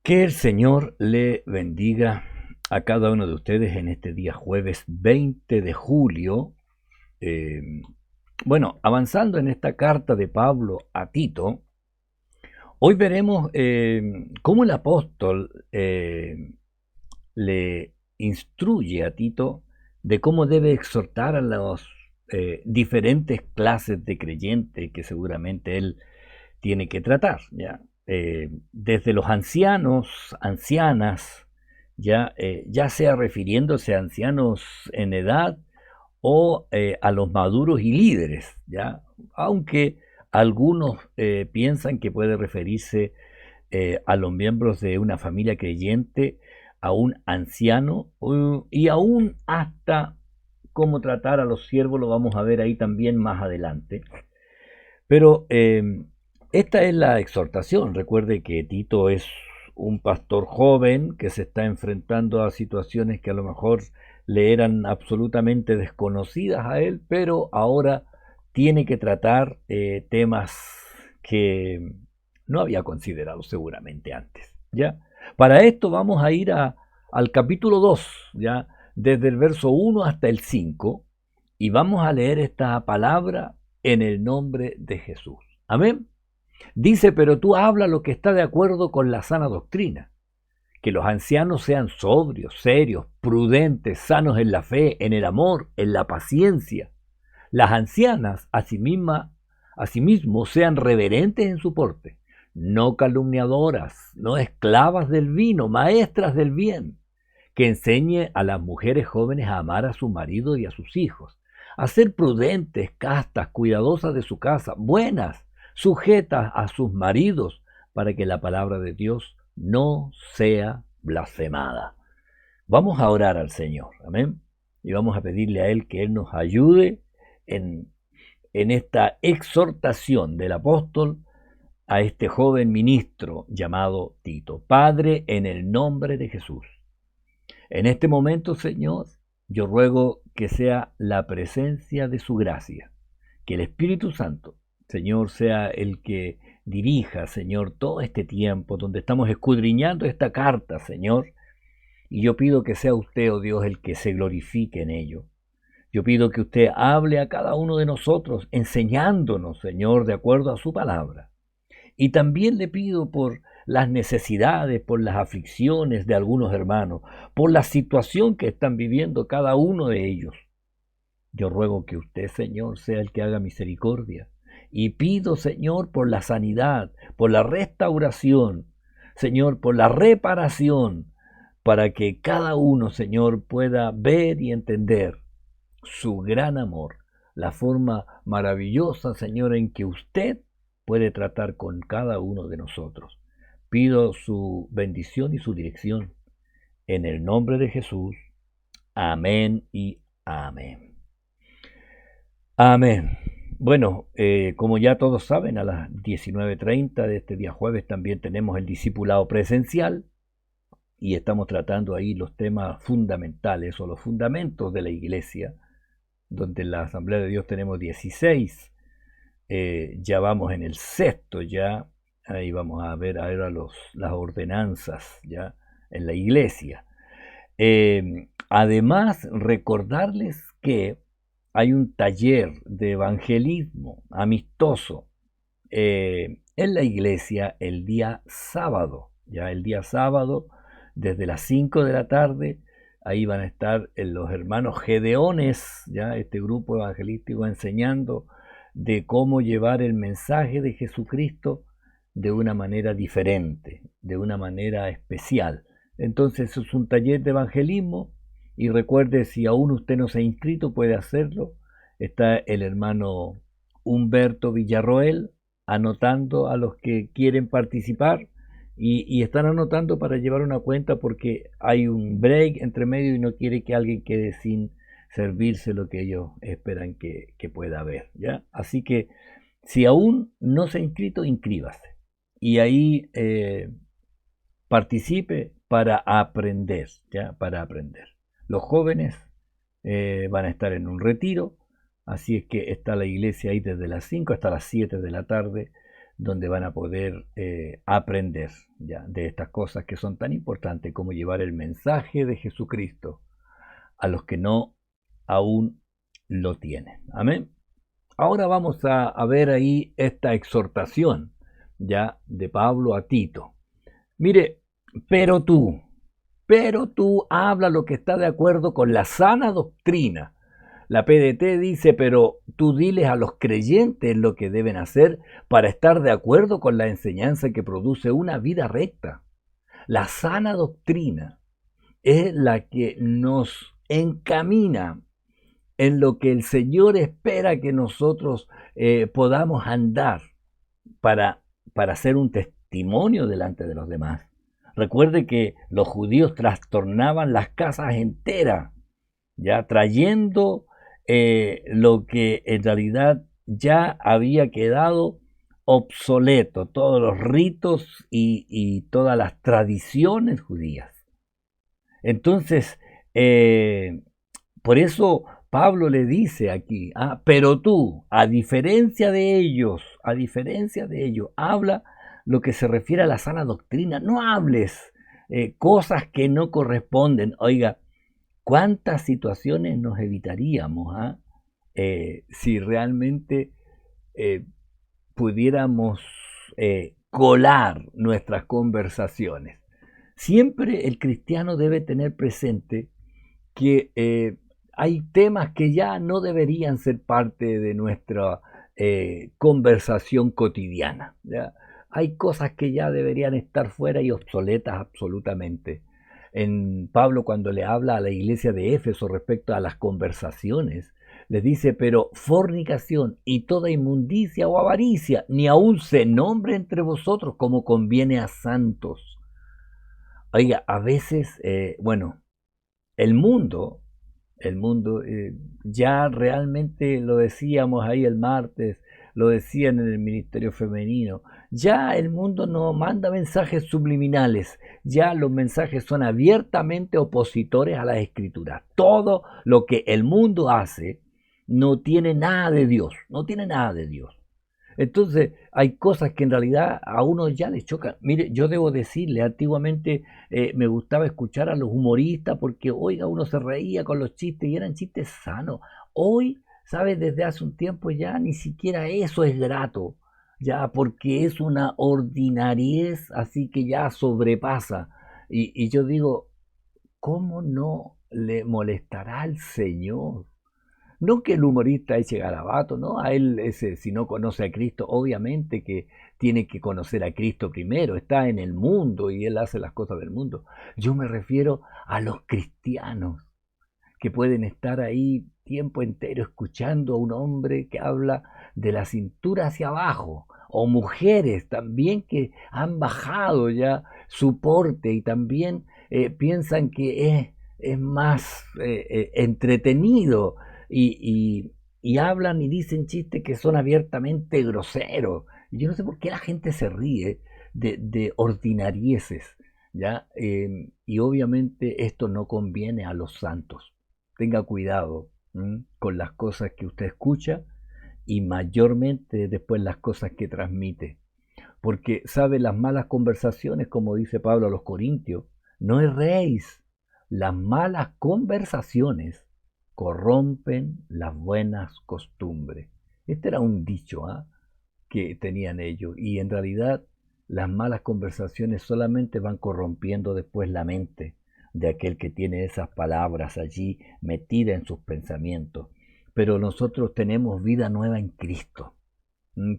Que el Señor le bendiga a cada uno de ustedes en este día jueves 20 de julio. Eh, Avanzando en esta carta de Pablo a Tito, hoy veremos cómo el apóstol le instruye a Tito de cómo debe exhortar a las diferentes clases de creyentes que seguramente él tiene que tratar, ¿ya? Desde los ancianos, ancianas, ya sea refiriéndose a ancianos en edad o a los maduros y líderes, ¿ya? Aunque algunos piensan que puede referirse a los miembros de una familia creyente, a un anciano y aún hasta cómo tratar a los siervos, lo vamos a ver ahí también más adelante. Pero esta es la exhortación. Recuerde que Tito es un pastor joven que se está enfrentando a situaciones que a lo mejor le eran absolutamente desconocidas a él, pero ahora tiene que tratar temas que no había considerado seguramente antes, ¿ya? Para esto vamos a ir al capítulo 2, ¿ya? Desde el verso 1 hasta el 5, y vamos a leer esta palabra en el nombre de Jesús. Amén. Dice, pero tú habla lo que está de acuerdo con la sana doctrina, que los ancianos sean sobrios, serios, prudentes, sanos en la fe, en el amor, en la paciencia. Las ancianas, asimismo, sean reverentes en su porte, no calumniadoras, no esclavas del vino, maestras del bien, que enseñe a las mujeres jóvenes a amar a su marido y a sus hijos, a ser prudentes, castas, cuidadosas de su casa, buenas, sujetas a sus maridos, para que la palabra de Dios no sea blasfemada. Vamos a orar al Señor, amén, y vamos a pedirle a Él que Él nos ayude en, en esta exhortación del apóstol a este joven ministro llamado Tito. Padre, en el nombre de Jesús, en este momento, Señor, yo ruego que sea la presencia de su gracia, que el Espíritu Santo, Señor, sea el que dirija, Señor, todo este tiempo donde estamos escudriñando esta carta, Señor, y yo pido que sea usted, oh Dios, el que se glorifique en ello. Yo pido que usted hable a cada uno de nosotros, enseñándonos, Señor, de acuerdo a su palabra. Y también le pido por las necesidades, por las aflicciones de algunos hermanos, por la situación que están viviendo cada uno de ellos. Yo ruego que usted, Señor, sea el que haga misericordia. Y pido, Señor, por la sanidad, por la restauración, Señor, por la reparación, para que cada uno, Señor, pueda ver y entender su gran amor, la forma maravillosa, Señor, en que usted puede tratar con cada uno de nosotros. Pido su bendición y su dirección. En el nombre de Jesús. Amén y amén. Amén. Bueno, como ya todos saben, a las 19:30 de este día jueves también tenemos el discipulado presencial y estamos tratando ahí los temas fundamentales o los fundamentos de la iglesia, donde en la Asamblea de Dios tenemos 16. Ya vamos en el sexto, ya ahí vamos a ver ahora las ordenanzas ya en la iglesia. Además, recordarles que hay un taller de evangelismo amistoso en la iglesia el día sábado, ya el día sábado desde las 5 de la tarde. Ahí van a estar los hermanos Gedeones, ya este grupo evangelístico enseñando de cómo llevar el mensaje de Jesucristo de una manera diferente, de una manera especial. Entonces es un taller de evangelismo y recuerde, si aún usted no se ha inscrito, puede hacerlo. Está el hermano Humberto Villarroel anotando a los que quieren participar y están anotando para llevar una cuenta porque hay un break entre medio y no quiere que alguien quede sin servirse lo que ellos esperan que pueda haber, ¿ya? Así que si aún no se ha inscrito, inscríbase y ahí participe para aprender, ¿ya? Para aprender. Los jóvenes van a estar en un retiro, así es que está la iglesia ahí desde las 5 hasta las 7 de la tarde, donde van a poder aprender ya de estas cosas que son tan importantes como llevar el mensaje de Jesucristo a los que no aún lo tienen. Amén. Ahora vamos a ver ahí esta exhortación ya de Pablo a Tito. Mire, pero tú, pero tú habla lo que está de acuerdo con la sana doctrina. La PDT dice, pero tú diles a los creyentes lo que deben hacer para estar de acuerdo con la enseñanza que produce una vida recta. La sana doctrina es la que nos encamina en lo que el Señor espera que nosotros podamos andar para, para ser un testimonio delante de los demás. Recuerde que los judíos trastornaban las casas enteras, ya trayendo lo que en realidad ya había quedado obsoleto, todos los ritos y todas las tradiciones judías. Entonces, eh, por eso Pablo le dice aquí, pero tú, a diferencia de ellos, habla lo que se refiere a la sana doctrina, no hables cosas que no corresponden. Oiga, ¿cuántas situaciones nos evitaríamos si realmente eh, pudiéramos colar nuestras conversaciones? Siempre el cristiano debe tener presente que hay temas que ya no deberían ser parte de nuestra conversación cotidiana, ¿ya? Hay cosas que ya deberían estar fuera y obsoletas absolutamente. En Pablo, cuando le habla a la iglesia de Éfeso respecto a las conversaciones, les dice, pero fornicación y toda inmundicia o avaricia, ni aun se nombre entre vosotros como conviene a santos. Oiga, a veces, bueno, el mundo, ya realmente lo decíamos ahí el martes, lo decían en el Ministerio Femenino, ya el mundo no manda mensajes subliminales, ya los mensajes son abiertamente opositores a las escrituras. Todo lo que el mundo hace no tiene nada de Dios, no tiene nada de Dios. Entonces, hay cosas que en realidad a uno ya le chocan. Mire, yo debo decirle, antiguamente me gustaba escuchar a los humoristas porque, oiga, uno se reía con los chistes y eran chistes sanos. Hoy, ¿sabes? Desde hace un tiempo ya ni siquiera eso es grato, ya porque es una ordinariez, así que ya sobrepasa. Y yo digo, ¿cómo no le molestará al Señor? No que el humorista eche garabato, ¿no? A él, ese, si no conoce a Cristo, obviamente que tiene que conocer a Cristo primero, está en el mundo y él hace las cosas del mundo. Yo me refiero a los cristianos que pueden estar ahí tiempo entero escuchando a un hombre que habla de la cintura hacia abajo, o mujeres también que han bajado ya su porte y también piensan que es más entretenido y hablan y dicen chistes que son abiertamente groseros. Y yo no sé por qué la gente se ríe de ordinarieces, ¿ya? Y obviamente esto no conviene a los santos. Tenga cuidado con las cosas que usted escucha y mayormente después las cosas que transmite. Porque, sabe, las malas conversaciones, como dice Pablo a los Corintios, no erréis. Las malas conversaciones corrompen las buenas costumbres. Este era un dicho que tenían ellos. Y en realidad las malas conversaciones solamente van corrompiendo después la mente de aquel que tiene esas palabras allí metidas en sus pensamientos. Pero nosotros tenemos vida nueva en Cristo.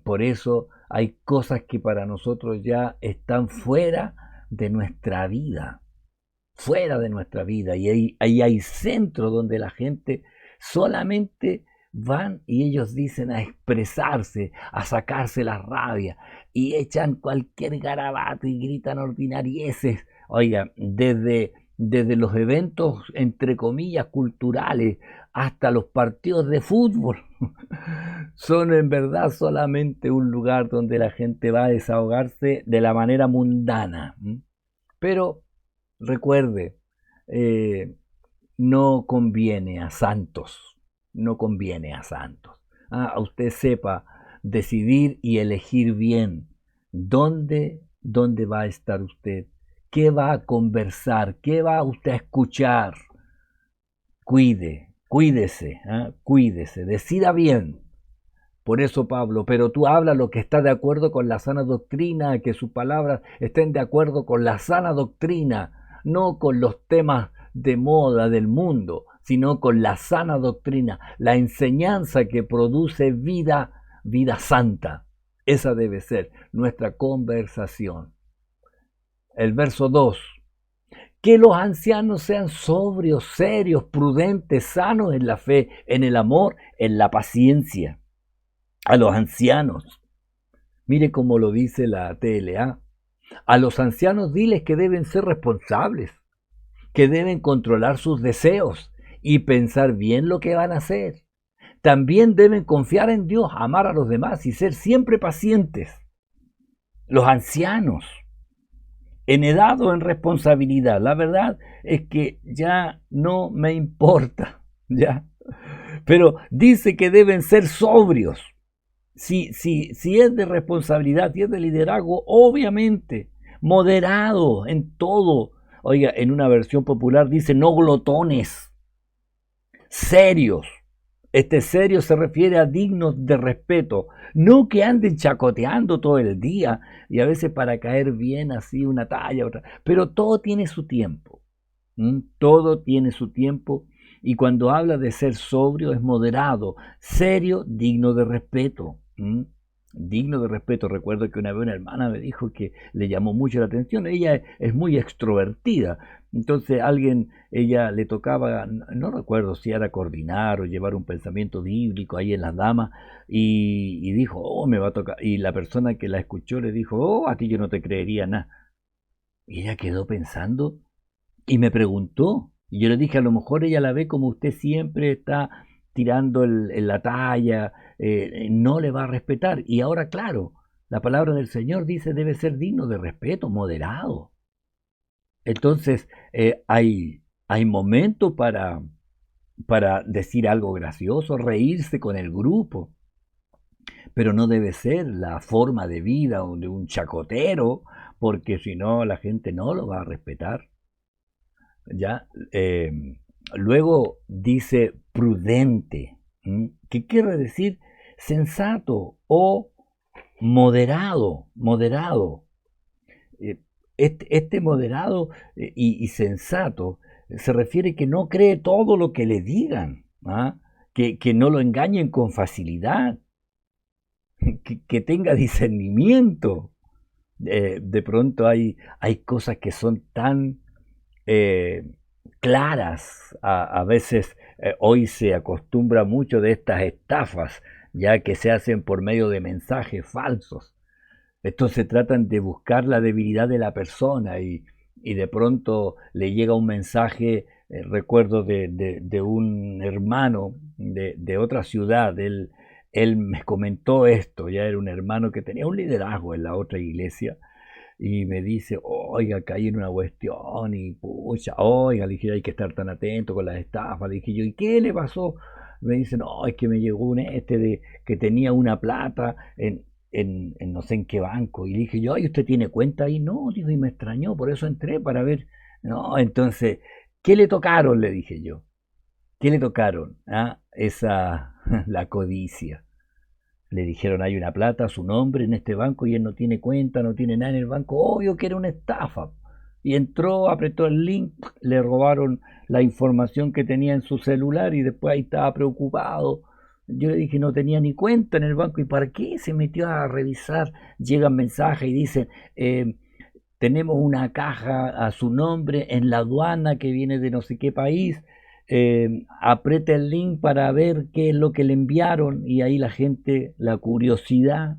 Por eso hay cosas que para nosotros ya están fuera de nuestra vida, fuera de nuestra vida. Y ahí hay centros donde la gente solamente van y ellos dicen a expresarse, a sacarse la rabia y echan cualquier garabato y gritan ordinarieces. Oiga, desde los eventos, entre comillas, culturales hasta los partidos de fútbol, son en verdad solamente un lugar donde la gente va a desahogarse de la manera mundana. Pero recuerde, eh, no conviene a santos, no conviene a santos. Usted sepa decidir y elegir bien dónde va a estar usted, qué va a conversar, qué va usted a escuchar. Cuídese, ¿eh? Cuídese, decida bien. Por eso Pablo, pero tú habla lo que está de acuerdo con la sana doctrina, que sus palabras estén de acuerdo con la sana doctrina, no con los temas de moda del mundo, sino con la sana doctrina, la enseñanza que produce vida santa. Esa debe ser nuestra conversación. El verso 2. Que los ancianos sean sobrios, serios, prudentes, sanos en la fe, en el amor, en la paciencia. A los ancianos, mire cómo lo dice la TLA, a los ancianos diles que deben ser responsables, que deben controlar sus deseos y pensar bien lo que van a hacer. También deben confiar en Dios, amar a los demás y ser siempre pacientes. Los ancianos, en edad o en responsabilidad, la verdad es que ya no me importa, ya. Pero dice que deben ser sobrios. Si es de responsabilidad, si es de liderazgo, obviamente, moderado en todo. Oiga, en una versión popular dice no glotones, serios. Este serio se refiere a dignos de respeto, no que anden chacoteando todo el día y a veces para caer bien así una talla, otra, pero todo tiene su tiempo. Todo tiene su tiempo y cuando habla de ser sobrio es moderado, serio, digno de respeto. Digno de respeto. Recuerdo que una vez una hermana me dijo que le llamó mucho la atención. Ella es muy extrovertida. Entonces ella le tocaba, no recuerdo si era coordinar o llevar un pensamiento bíblico ahí en las damas y dijo, oh, me va a tocar. Y la persona que la escuchó le dijo, oh, a ti yo no te creería nada. Y ella quedó pensando y me preguntó. Y yo le dije, a lo mejor ella la ve como usted siempre está tirando la talla, no le va a respetar. Y ahora, claro, la palabra del Señor dice debe ser digno de respeto, moderado. Entonces, hay momentos para decir algo gracioso, reírse con el grupo, pero no debe ser la forma de vida de un chacotero, porque si no la gente no lo va a respetar. ¿Ya? Luego dice prudente, que quiere decir sensato o moderado. Este moderado y sensato se refiere que no cree todo lo que le digan, ¿ah? Que no lo engañen con facilidad, que tenga discernimiento. De pronto hay cosas que son tan eh, claras. A veces hoy se acostumbra mucho de estas estafas, ya que se hacen por medio de mensajes falsos. Entonces tratan de buscar la debilidad de la persona y de pronto le llega un mensaje, recuerdo de un hermano de otra ciudad, él me comentó esto, ya era un hermano que tenía un liderazgo en la otra iglesia, y me dice, oiga, caí en una cuestión y pucha, oiga, le dije, hay que estar tan atento con las estafas, le dije yo, ¿y qué le pasó? Me dice, no, es que me llegó un de que tenía una plata en no sé en qué banco, y le dije yo, ay, ¿usted tiene cuenta ahí? No, dijo, y me extrañó, por eso entré para ver, no, entonces, ¿qué le tocaron? Le dije yo, ¿qué le tocaron? ¿Ah? La codicia. Le dijeron, hay una plata a su nombre en este banco y él no tiene cuenta, no tiene nada en el banco. Obvio que era una estafa. Y entró, apretó el link, le robaron la información que tenía en su celular y después ahí estaba preocupado. Yo le dije, no tenía ni cuenta en el banco. ¿Y para qué se metió a revisar? Llegan mensajes y dicen, tenemos una caja a su nombre en la aduana que viene de no sé qué país. Aprieta el link para ver qué es lo que le enviaron y ahí la gente, la curiosidad.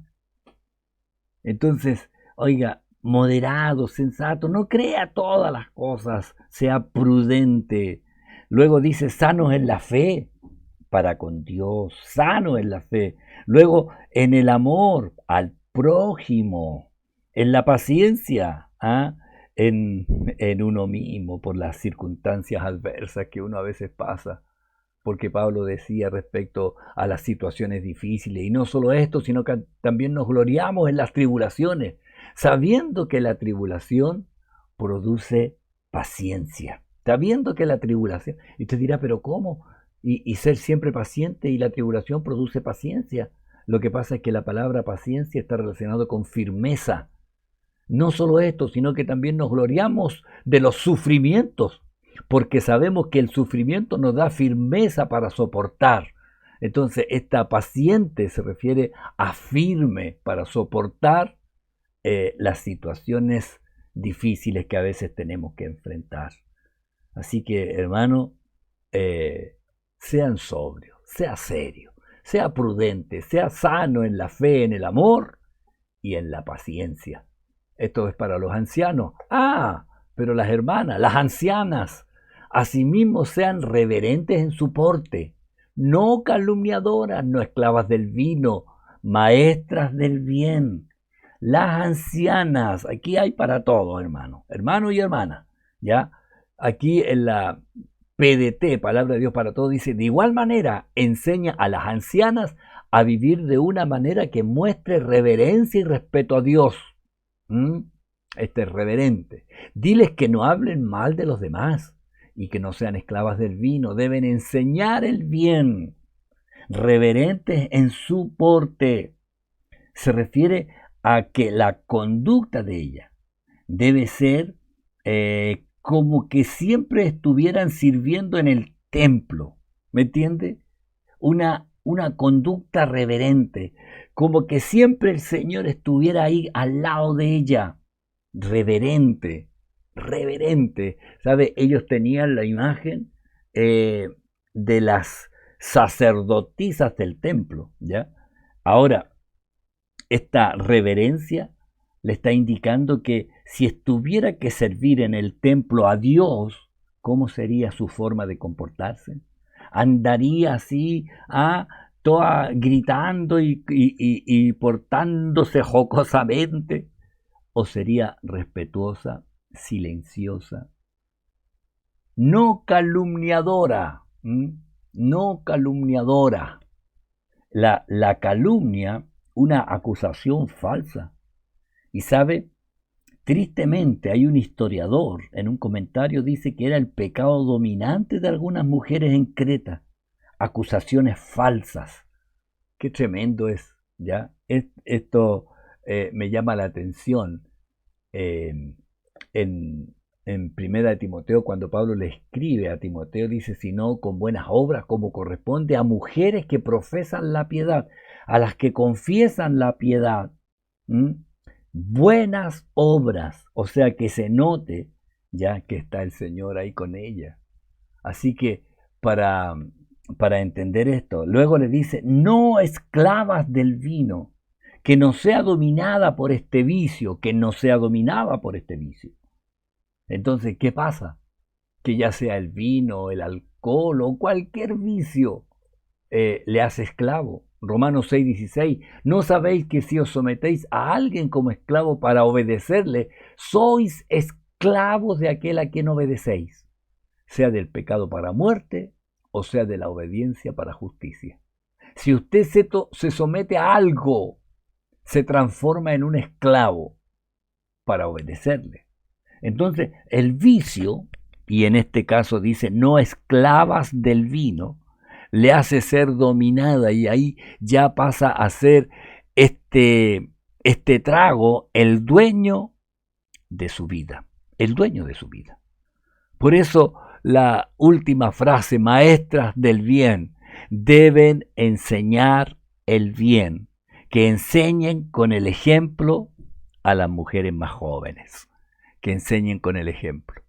Entonces, oiga, moderado, sensato, no crea todas las cosas, sea prudente. Luego dice sanos en la fe, para con Dios, sano en la fe. Luego en el amor al prójimo, en la paciencia, ¿ah? en uno mismo por las circunstancias adversas que uno a veces pasa. porque Pablo decía respecto a las situaciones difíciles, y no solo esto, sino que también nos gloriamos en las tribulaciones, sabiendo que la tribulación produce paciencia, sabiendo que la tribulación, y usted dirá, pero ¿cómo? Y ser siempre paciente y la tribulación produce paciencia. Lo que pasa es que la palabra paciencia está relacionada con firmeza. No solo esto, sino que también nos gloriamos de los sufrimientos, porque sabemos que el sufrimiento nos da firmeza para soportar. Entonces, esta paciente se refiere a firme para soportar las situaciones difíciles que a veces tenemos que enfrentar. Así que, hermano, sean sobrios, sea serio, sea prudente, sea sano en la fe, en el amor y en la paciencia. Esto es para los ancianos. Pero las hermanas, las ancianas, asimismo sean reverentes en su porte, no calumniadoras, no esclavas del vino, maestras del bien. Las ancianas, aquí hay para todo, hermano y hermana, ¿ya? Aquí en la PDT, Palabra de Dios para Todos, dice, de igual manera enseña a las ancianas a vivir de una manera que muestre reverencia y respeto a Dios. Este es reverente. Diles que no hablen mal de los demás y que no sean esclavas del vino. Deben enseñar el bien, reverentes en su porte. Se refiere a que la conducta de ella debe ser como que siempre estuvieran sirviendo en el templo. ¿Me entiende? Una conducta reverente, como que siempre el Señor estuviera ahí al lado de ella, reverente, reverente. ¿Sabe? Ellos tenían la imagen de las sacerdotisas del templo, ¿ya? Ahora, esta reverencia le está indicando que si estuviera que servir en el templo a Dios, ¿cómo sería su forma de comportarse? ¿Andaría así, toda gritando y portándose jocosamente? ¿O sería respetuosa, silenciosa, no calumniadora? No calumniadora. La calumnia, una acusación falsa. Y sabe, tristemente hay un historiador, en un comentario dice que era el pecado dominante de algunas mujeres en Creta, acusaciones falsas. Qué tremendo es, ¿ya? Esto me llama la atención. En Primera de Timoteo, cuando Pablo le escribe a Timoteo, dice, sino con buenas obras, como corresponde a mujeres que profesan la piedad, a las que confiesan la piedad. Buenas obras, o sea, que se note ya que está el Señor ahí con ella. Así que para entender esto, luego le dice, no esclavas del vino, que no sea dominada por este vicio, que no sea dominada por este vicio. Entonces, ¿qué pasa? Que ya sea el vino, el alcohol o cualquier vicio, le hace esclavo. Romanos 6:16, ¿no sabéis que si os sometéis a alguien como esclavo para obedecerle, sois esclavos de aquel a quien obedecéis, sea del pecado para muerte o sea de la obediencia para justicia? Si usted se somete a algo, se transforma en un esclavo para obedecerle. Entonces, el vicio, y en este caso dice, no esclavas del vino, le hace ser dominada y ahí ya pasa a ser este trago el dueño de su vida, el dueño de su vida. Por eso la última frase, maestras del bien, deben enseñar el bien, que enseñen con el ejemplo a las mujeres más jóvenes, que enseñen con el ejemplo.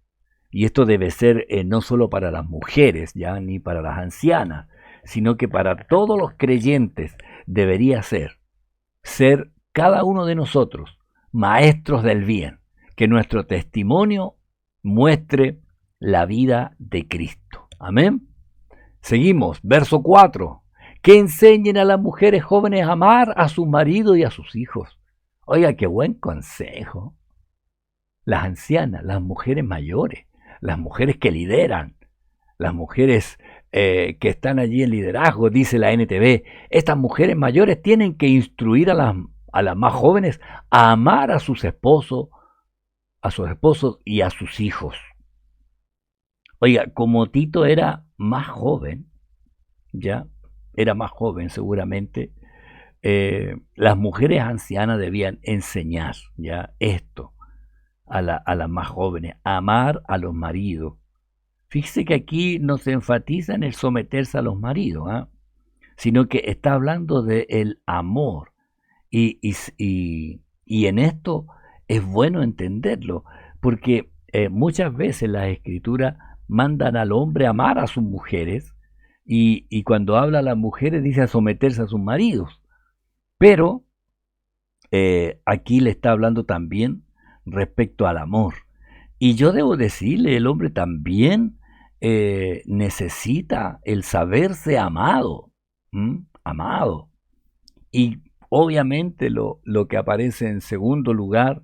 Y esto debe ser no solo para las mujeres, ya ni para las ancianas, sino que para todos los creyentes debería ser cada uno de nosotros maestros del bien, que nuestro testimonio muestre la vida de Cristo. Amén. Seguimos, verso 4. Que enseñen a las mujeres jóvenes a amar a su marido y a sus hijos. Oiga, qué buen consejo. Las ancianas, las mujeres mayores, las mujeres que lideran, las mujeres que están allí en liderazgo, dice la NTV, estas mujeres mayores tienen que instruir a las más jóvenes a amar a sus esposos y a sus hijos. Oiga, como Tito era más joven, ya, era más joven seguramente, las mujeres ancianas debían enseñar ya esto a las más jóvenes, amar a los maridos. Fíjese que aquí no se enfatiza en el someterse a los maridos, ¿ah? Sino que está hablando del amor. Y en esto es bueno entenderlo, porque muchas veces las escrituras mandan al hombre a amar a sus mujeres, y cuando habla a las mujeres dice a someterse a sus maridos. Pero aquí le está hablando también respecto al amor. Y yo debo decirle, el hombre también necesita el saberse amado, ¿m? Amado. Y obviamente lo que aparece en segundo lugar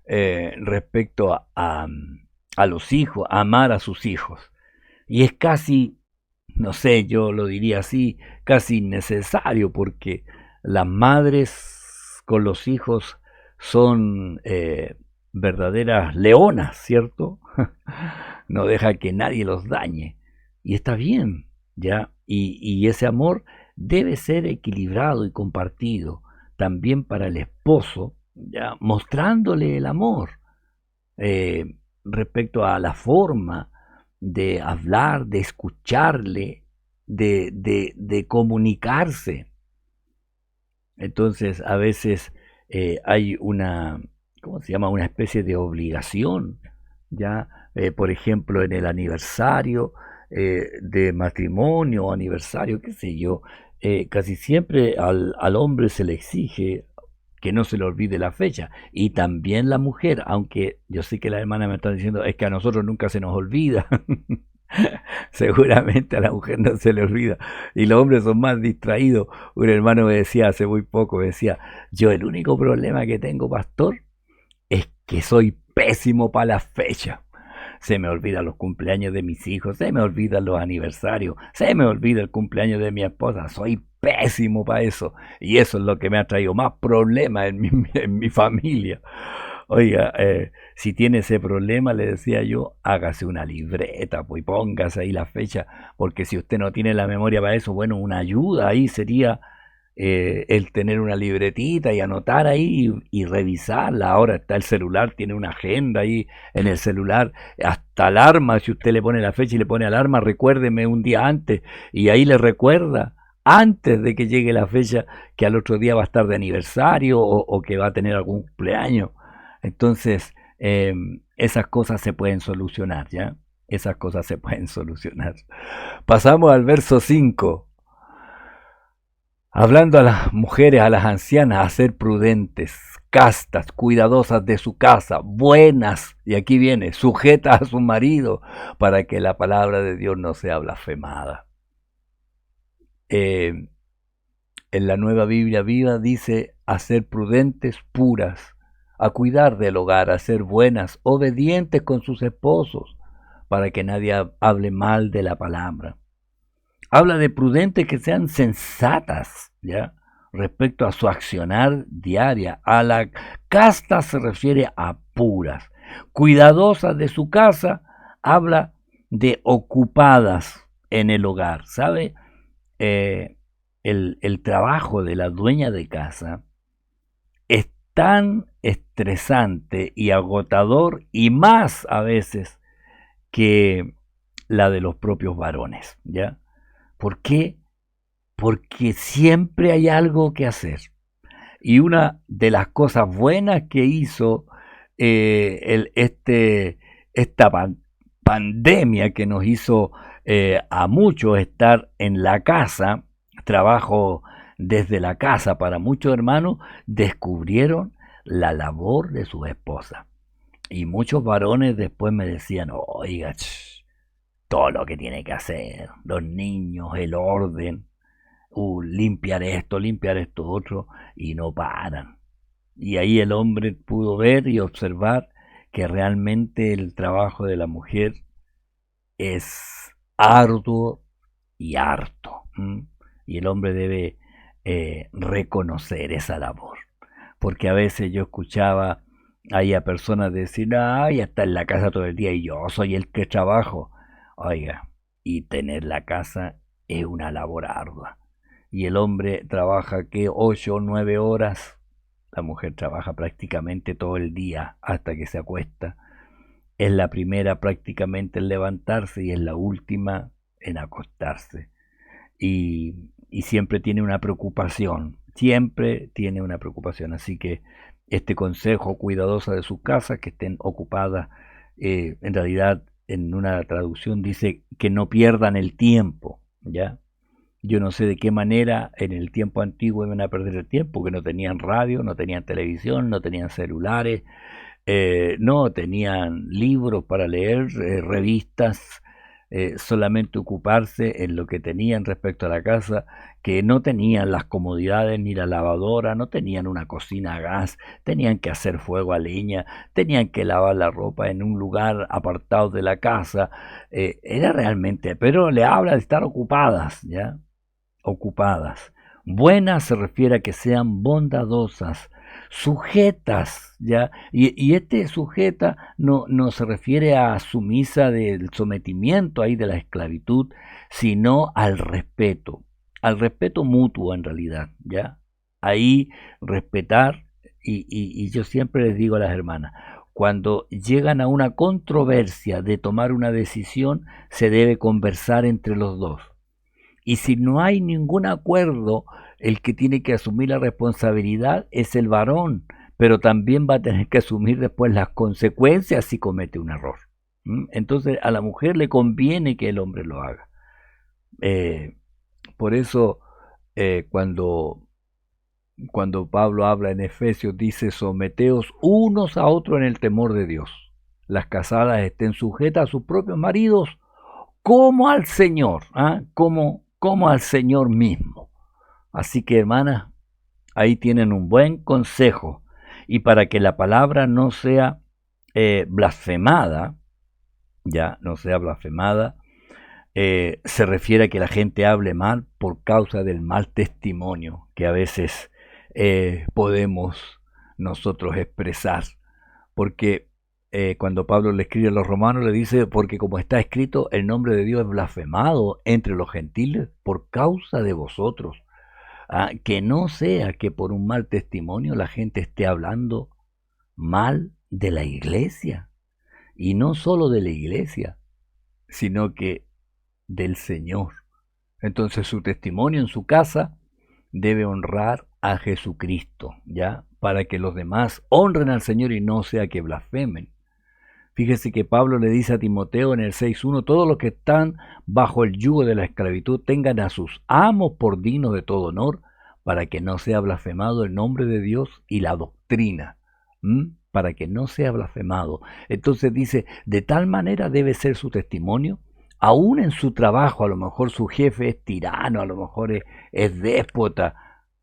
respecto a los hijos, amar a sus hijos. Y es casi, no sé, yo lo diría así, casi innecesario, porque las madres con los hijos son verdaderas leonas, ¿cierto? No deja que nadie los dañe. Y está bien, ¿ya? Y ese amor debe ser equilibrado y compartido también para el esposo, ¿ya? Mostrándole el amor respecto a la forma de hablar, de escucharle, de comunicarse. Entonces, a veces hay una, ¿cómo se llama? Una especie de obligación, ya, por ejemplo, en el aniversario de matrimonio o aniversario, qué sé yo, casi siempre al hombre se le exige que no se le olvide la fecha. Y también la mujer, aunque yo sé que la hermana me está diciendo, es que a nosotros nunca se nos olvida. Seguramente a la mujer no se le olvida. Y los hombres son más distraídos. Un hermano me decía hace muy poco, me decía, yo el único problema que tengo, pastor, es que soy pésimo para las fechas. Se me olvidan los cumpleaños de mis hijos, se me olvidan los aniversarios, se me olvida el cumpleaños de mi esposa. Soy pésimo para eso. Y eso es lo que me ha traído más problemas en mi familia. Oiga, si tiene ese problema, le decía yo, hágase una libreta, pues, y póngase ahí la fecha, porque si usted no tiene la memoria para eso, bueno, una ayuda ahí sería el tener una libretita y anotar ahí y revisarla. Ahora está el celular, tiene una agenda ahí en el celular, hasta alarma, si usted le pone la fecha y le pone alarma, recuérdeme un día antes, y ahí le recuerda antes de que llegue la fecha que al otro día va a estar de aniversario o que va a tener algún cumpleaños. Entonces, esas cosas se pueden solucionar, ¿ya? Esas cosas se pueden solucionar. Pasamos al verso 5. Hablando a las mujeres, a las ancianas, a ser prudentes, castas, cuidadosas de su casa, buenas, y aquí viene, sujetas a su marido, para que la palabra de Dios no sea blasfemada. En la Nueva Biblia Viva dice a ser prudentes, puras, a cuidar del hogar, a ser buenas, obedientes con sus esposos, para que nadie hable mal de la palabra. Habla de prudentes que sean sensatas, ¿ya? Respecto a su accionar diaria. A la casta se refiere a puras. Cuidadosas de su casa, habla de ocupadas en el hogar. ¿Sabe? El trabajo de la dueña de casa es tan estresante y agotador, y más a veces que la de los propios varones, ¿ya? ¿Por qué? Porque siempre hay algo que hacer. Y una de las cosas buenas que hizo esta pandemia, que nos hizo a muchos estar en la casa, trabajo desde la casa para muchos hermanos, descubrieron la labor de su esposa. Y muchos varones después me decían, oiga, todo lo que tiene que hacer, los niños, el orden, limpiar esto otro, y no paran. Y ahí el hombre pudo ver y observar que realmente el trabajo de la mujer es arduo y harto. Y el hombre debe reconocer esa labor. Porque a veces yo escuchaba ahí a personas decir, ay, está en la casa todo el día y yo soy el que trabajo. Oiga, y tener la casa es una labor ardua. Y el hombre trabaja que 8 o 9 horas, la mujer trabaja prácticamente todo el día hasta que se acuesta. Es la primera prácticamente en levantarse y es la última en acostarse. Y siempre tiene una preocupación, siempre tiene una preocupación. Así que este consejo cuidadosa de sus casas, que estén ocupadas, en realidad en una traducción dice que no pierdan el tiempo, ¿ya? Yo no sé de qué manera en el tiempo antiguo iban a perder el tiempo, que no tenían radio, no tenían televisión, no tenían celulares, no tenían libros para leer, revistas, solamente ocuparse en lo que tenían respecto a la casa, que no tenían las comodidades ni la lavadora, no tenían una cocina a gas, tenían que hacer fuego a leña, tenían que lavar la ropa en un lugar apartado de la casa. Era realmente, pero le habla de estar ocupadas, ¿ya? Ocupadas. Buenas se refiere a que sean bondadosas, sujetas, ¿ya? Y este sujeta no se refiere a sumisa del sometimiento ahí de la esclavitud, sino al respeto mutuo en realidad, ¿ya? Ahí respetar, y yo siempre les digo a las hermanas, cuando llegan a una controversia de tomar una decisión, se debe conversar entre los dos. Y si no hay ningún acuerdo, el que tiene que asumir la responsabilidad es el varón, pero también va a tener que asumir después las consecuencias si comete un error. Entonces a la mujer le conviene que el hombre lo haga. Eh, por eso cuando Pablo habla en Efesios dice, someteos unos a otros en el temor de Dios. Las casadas estén sujetas a sus propios maridos como al Señor, ¿ah? Como al Señor mismo. Así que, hermanas, ahí tienen un buen consejo. Y para que la palabra no sea blasfemada, ya no sea blasfemada, se refiere a que la gente hable mal por causa del mal testimonio que a veces podemos nosotros expresar. Porque cuando Pablo le escribe a los romanos le dice, porque como está escrito, el nombre de Dios es blasfemado entre los gentiles por causa de vosotros. Que no sea que por un mal testimonio la gente esté hablando mal de la iglesia. Y no solo de la iglesia, sino que del Señor. Entonces su testimonio en su casa debe honrar a Jesucristo, ¿ya? Para que los demás honren al Señor y no sea que blasfemen. Fíjese que Pablo le dice a Timoteo en el 6.1, todos los que están bajo el yugo de la esclavitud tengan a sus amos por dignos de todo honor, para que no sea blasfemado el nombre de Dios y la doctrina. Para que no sea blasfemado. Entonces dice, de tal manera debe ser su testimonio, aún en su trabajo, a lo mejor su jefe es tirano, a lo mejor es déspota.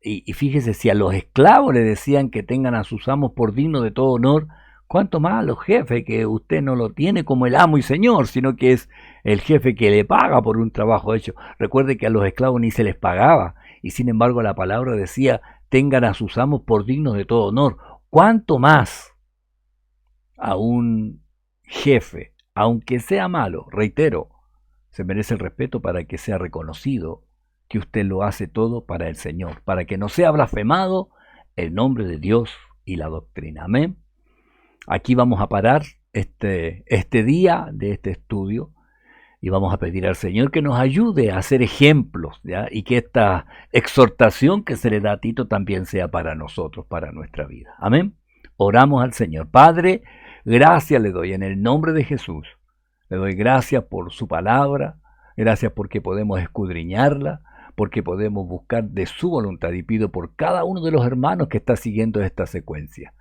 Y fíjese, si a los esclavos le decían que tengan a sus amos por dignos de todo honor, cuánto más a los jefes, que usted no lo tiene como el amo y señor, sino que es el jefe que le paga por un trabajo hecho. Recuerde que a los esclavos ni se les pagaba, y sin embargo la palabra decía, tengan a sus amos por dignos de todo honor. ¿Cuánto más a un jefe, aunque sea malo, reitero, se merece el respeto para que sea reconocido que usted lo hace todo para el Señor, para que no sea blasfemado el nombre de Dios y la doctrina? Amén. Aquí vamos a parar este día de este estudio y vamos a pedir al Señor que nos ayude a hacer ejemplos, ¿ya? Y que esta exhortación que se le da a Tito también sea para nosotros, para nuestra vida. Amén. Oramos al Señor. Padre, gracias le doy en el nombre de Jesús. Le doy gracias por su palabra, gracias porque podemos escudriñarla, porque podemos buscar de su voluntad, y pido por cada uno de los hermanos que está siguiendo esta secuencia.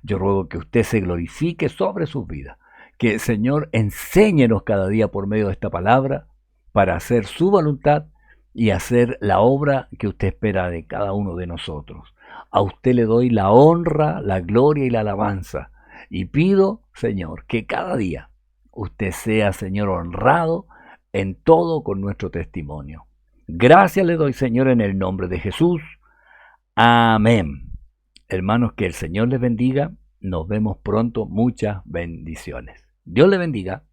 Yo ruego que usted se glorifique sobre sus vidas, que el Señor enséñenos cada día por medio de esta palabra para hacer su voluntad y hacer la obra que usted espera de cada uno de nosotros. A usted le doy la honra, la gloria y la alabanza, y pido, Señor, que cada día usted sea, Señor, honrado en todo con nuestro testimonio. Gracias le doy, Señor, en el nombre de Jesús. Amén. Hermanos, que el Señor les bendiga. Nos vemos pronto. Muchas bendiciones. Dios les bendiga.